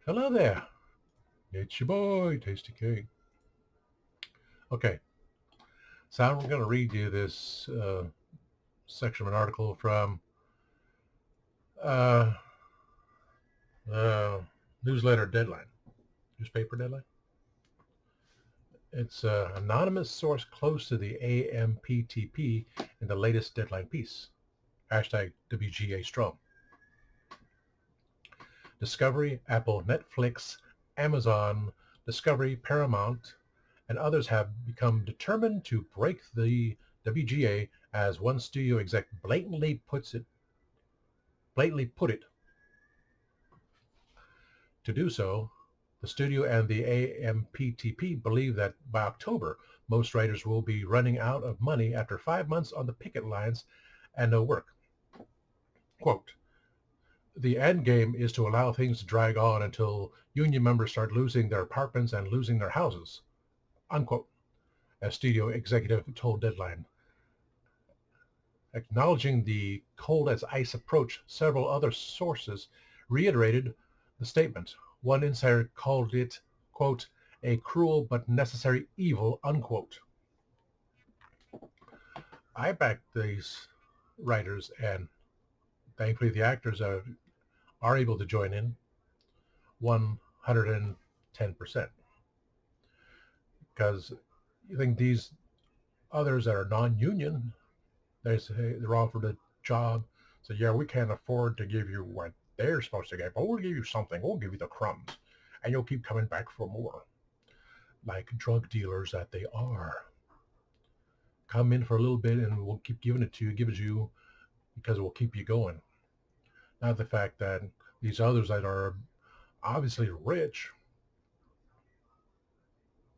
Hello there. It's your boy, Tasty Cake. Okay, so I'm going to read you this section of an article from uh, uh, newsletter Deadline, newspaper Deadline. It's an anonymous source close to the AMPTP in the latest Deadline piece. Hashtag WGA Strong. Discovery, Apple, Netflix, Amazon, Discovery, Paramount, and others have become determined to break the WGA, as one studio exec blatantly put it. To do so, the studio and the AMPTP believe that by October, most writers will be running out of money after 5 months on the picket lines and no work. Quote, the end game is to allow things to drag on until union members start losing their apartments and losing their houses, unquote, a studio executive told Deadline. Acknowledging the cold as ice approach, several other sources reiterated the statement. One insider called it, quote, a cruel but necessary evil, unquote. I back these writers, and thankfully the actors are able to join in 110%. Because you think these others that are non-union, they're offered a job, so yeah, we can't afford to give you what they're supposed to get, but we'll give you something. We'll give you the crumbs, and you'll keep coming back for more. Like drug dealers that they are. Come in for a little bit, and we'll keep giving it to you, give it to you, because it will keep you going. Not the fact that these others that are obviously rich,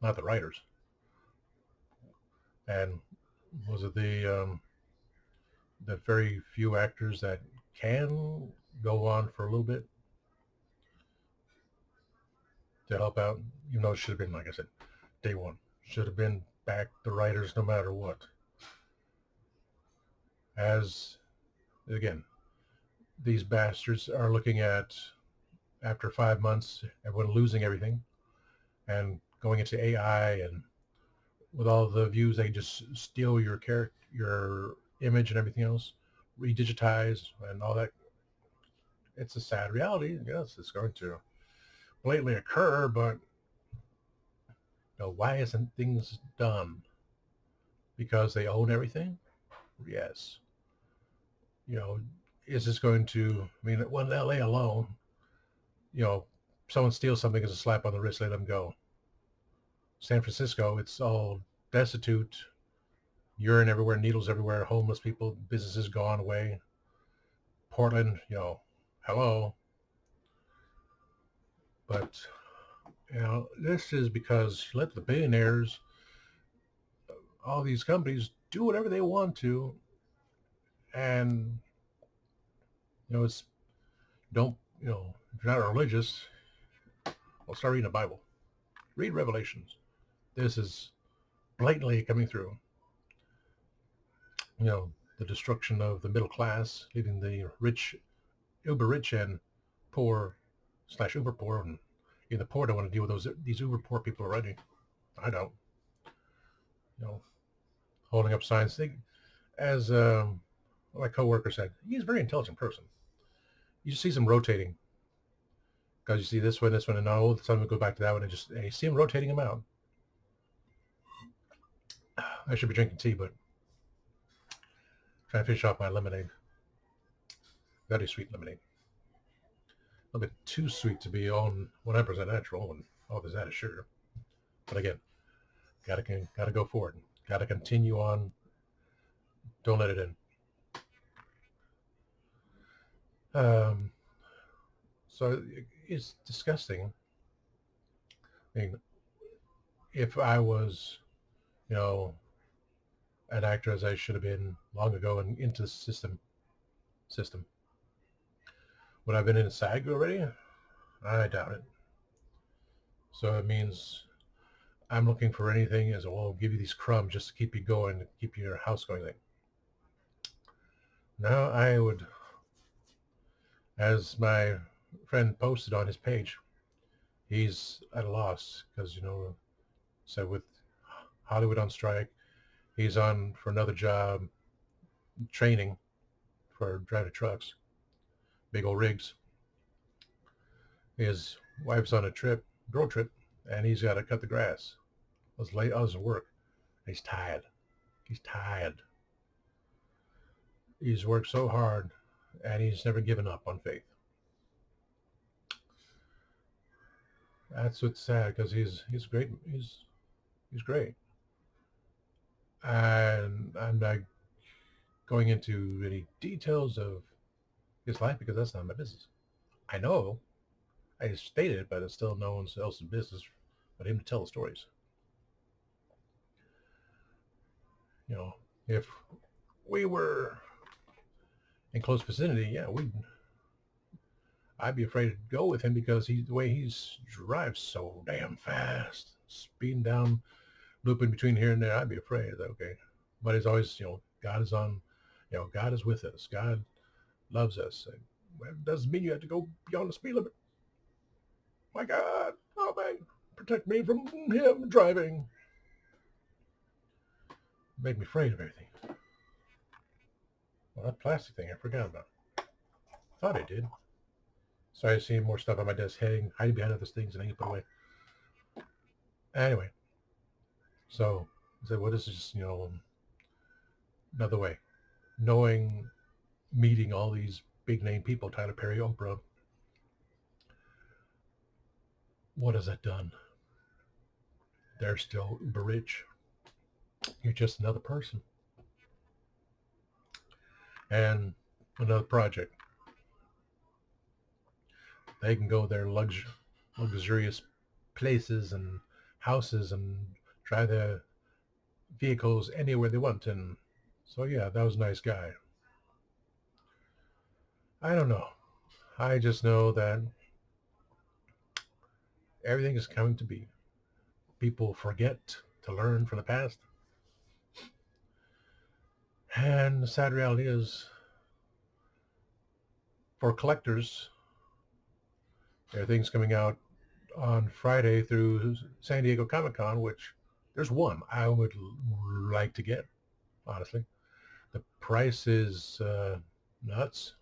not the writers, and was it the very few actors that can go on for a little bit to help out, even though it should have been, like I said, day one. Should have been back the writers no matter what. As, again, these bastards are looking at, after 5 months, everyone losing everything and going into AI, and with all the views, they just steal your character, your image and everything else, redigitize and all that. It's a sad reality. Yes, it's going to blatantly occur, but why isn't things done? Because they own everything? Yes. You know, is this going to, I mean, well, in LA alone, someone steals something as a slap on the wrist, let them go. San Francisco, it's all destitute, urine everywhere, needles everywhere, homeless people, businesses gone away. Portland, hello. But, this is because you let the billionaires, all these companies, do whatever they want to, and it's don't if you're not religious, well, start reading the Bible, read Revelations. This is blatantly coming through. The destruction of the middle class, leaving the rich, uber rich, and poor slash uber poor, and even the poor don't want to deal with these uber poor people already. I don't. Holding up signs. As my coworker said, he's a very intelligent person. You just see them rotating, because you see this one, and all of a sudden we go back to that one, and you see him rotating them out. I should be drinking tea, but trying to finish off my lemonade. Very sweet lemonade. A little bit too sweet to be on 100% natural, and all this added sugar. But again, gotta go forward. Gotta continue on. Don't let it in. So it's disgusting. I mean, if I was, an actor as I should have been long ago and into the system, would I have been in SAG already? I doubt it. So it means I'm looking for anything as, well, I'll give you these crumbs just to keep you going, to keep your house going. Now I would, as my friend posted on his page, he's at a loss because, so with Hollywood on strike, he's on for another job training for driving trucks, big old rigs. His wife's on a trip, girl trip, and he's got to cut the grass. I was late. I was at work. He's tired. He's tired. He's worked so hard, and he's never given up on faith. That's what's sad because he's great. He's great, and I'm not going into any details of his life because that's not my business. I know I stated it, but it's still no one else's business but him to tell the stories. If we were in close vicinity, yeah, I'd be afraid to go with him because the way he drives so damn fast, speeding down, looping between here and there. I'd be afraid. Okay, but it's always, God is on, God is with us. God loves us. It doesn't mean you have to go beyond the speed limit. My God, oh man, protect me from him driving. Made me afraid of everything. Well, that plastic thing, I forgot about. Thought I did. Sorry, I see more stuff on my desk, hiding behind other things and I can put away. Anyway, so I said, what is this? Another way, knowing, meeting all these big name people, Tyler Perry, Oprah. What has that done? They're still uber rich. You're just another person. And another project. They can go their luxurious places and houses and drive their vehicles anywhere they want. And so, yeah, that was a nice guy. I don't know. I just know that everything is coming to be. People forget to learn from the past. And the sad reality is, for collectors, there are things coming out on Friday through San Diego Comic-Con, which there's one I would like to get, honestly. The price is nuts.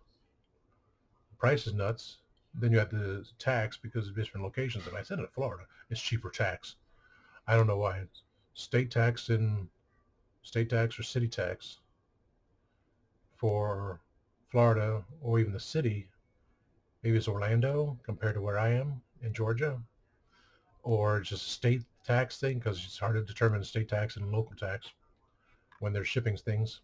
The price is nuts. Then you have the tax because of different locations. And I said in Florida, it's cheaper tax. I don't know why. It's state tax or city tax for Florida or even the city. Maybe it's Orlando compared to where I am in Georgia, or just a state tax thing because it's hard to determine state tax and local tax when they're shipping things.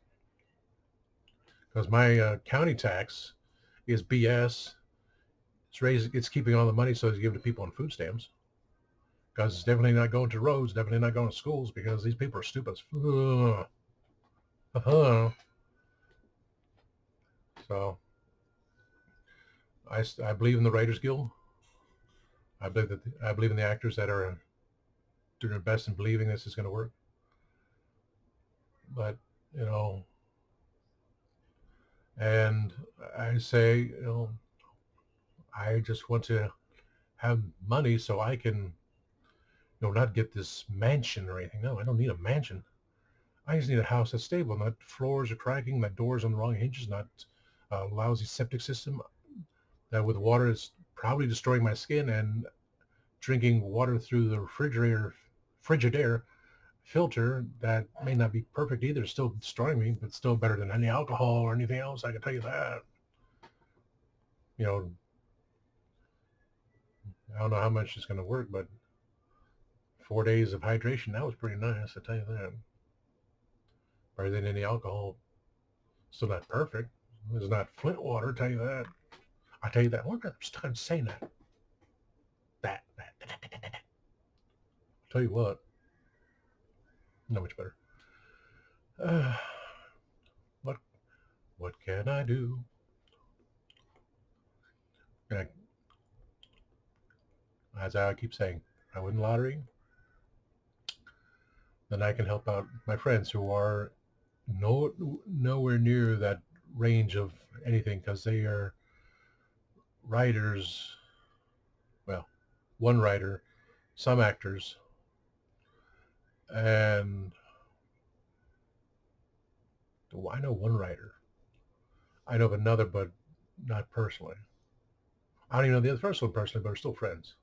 Because my county tax is BS. It's keeping all the money so it's given to people on food stamps. Because it's definitely not going to roads, definitely not going to schools because these people are stupid. So I believe in the Writers Guild. I believe in the actors that are doing their best in believing this is going to work. But and I say, I just want to have money so I can, not get this mansion or anything. No, I don't need a mansion. I just need a house that's stable, not floors are cracking, not doors on the wrong hinges, not a lousy septic system that with water is probably destroying my skin and drinking water through the Frigidaire filter that may not be perfect either, still destroying me, but still better than any alcohol or anything else. I can tell you that. I don't know how much it's going to work, but 4 days of hydration, that was pretty nice. I tell you that. Better than any alcohol. Still not perfect. It's not Flint water, I tell you that. I tell you that. Look, I'm saying that. That. I'll tell you what. Not much better. What what can I do? And as I keep saying, I win the lottery, then I can help out my friends who are nowhere near that range of anything because they are writers. Well, one writer, some actors, and I know one writer. I know of another, but not personally. I don't even know the other first one personally, but we're still friends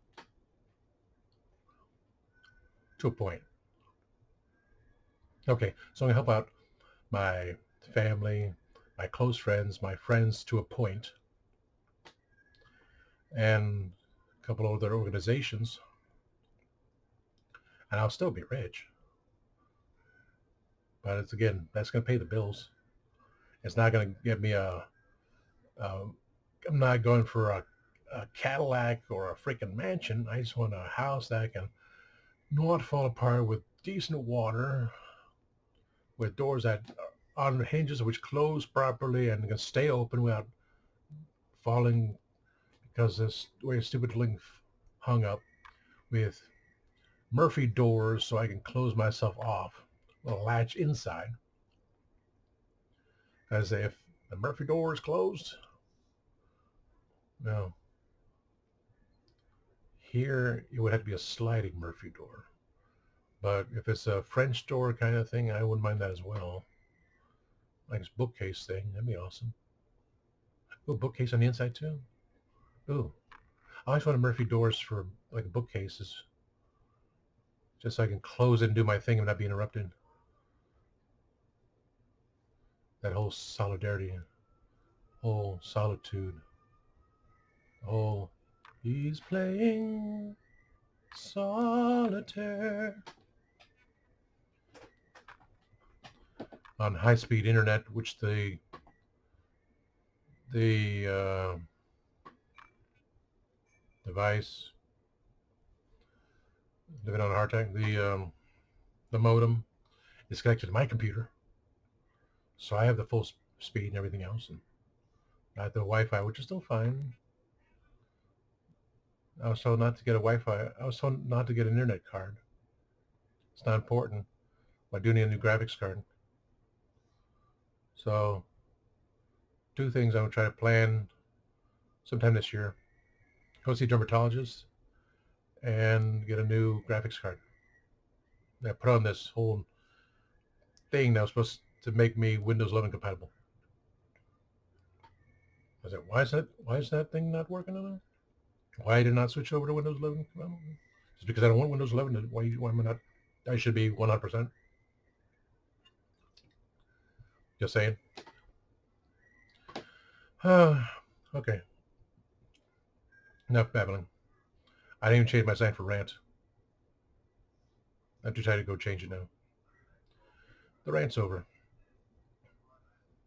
to a point. Okay, so I'm gonna help out my family, my close friends, my friends to a point, and a couple of other organizations, and I'll still be rich. But it's again, that's gonna pay the bills. It's not gonna get me a I'm not going for a Cadillac or a freaking mansion. I just want a house that can not fall apart with decent water, with doors that are on hinges which close properly and can stay open without falling because this way stupid thing hung up, with Murphy doors so I can close myself off with a latch inside. As if the Murphy door is closed, no. Here it would have to be a sliding Murphy door. But if it's a French door kind of thing, I wouldn't mind that as well. Like this bookcase thing, that'd be awesome. Ooh, bookcase on the inside too. Ooh, I always wanted Murphy doors for like bookcases, just so I can close it and do my thing and not be interrupted. That whole solidarity, whole solitude, whole he's playing solitaire on high-speed internet, which the device living on a hard time, the modem is connected to my computer, so I have the full speed and everything else, and not the Wi-Fi, which is still fine. I was told not to get a Wi-Fi. I was told not to get an internet card. It's not important. I do need a new graphics card. So, two things I'm gonna try to plan sometime this year: go see a dermatologist and get a new graphics card. I put on this whole thing that was supposed to make me Windows 11 compatible. I said, why is that thing not working on it? Why did I not switch over to Windows 11? Well, it's because I don't want Windows 11. Why am I not? I should be 100%. Just saying. Okay. Enough babbling. I didn't even change my sign for rant. I'm too tired to go change it now. The rant's over.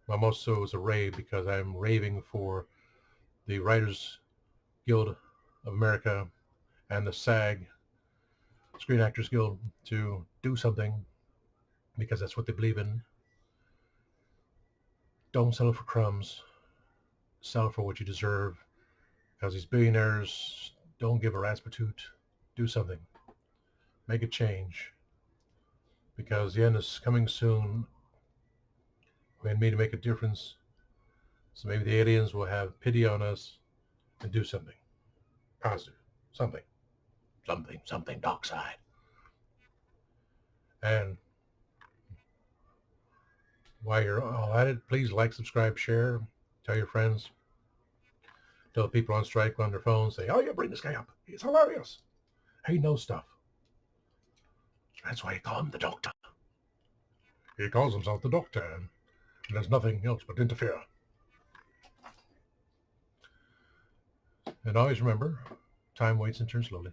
Well, most so is a rave because I'm raving for the Writers Guild of America and the SAG, Screen Actors Guild, to do something because that's what they believe in. Don't settle for crumbs. Settle for what you deserve, because these billionaires don't give a rat's patoot. Do something. Make a change, because the end is coming soon. We need to make a difference, so maybe the aliens will have pity on us and do something positive, something dark side. And while you're all at it, please like, subscribe, share, tell your friends, tell the people on strike on their phones, say, oh yeah, bring this guy up, he's hilarious, he knows stuff. That's why you call him the doctor. He calls himself the doctor, and there's nothing else but interfere. And always remember, time waits and turns slowly.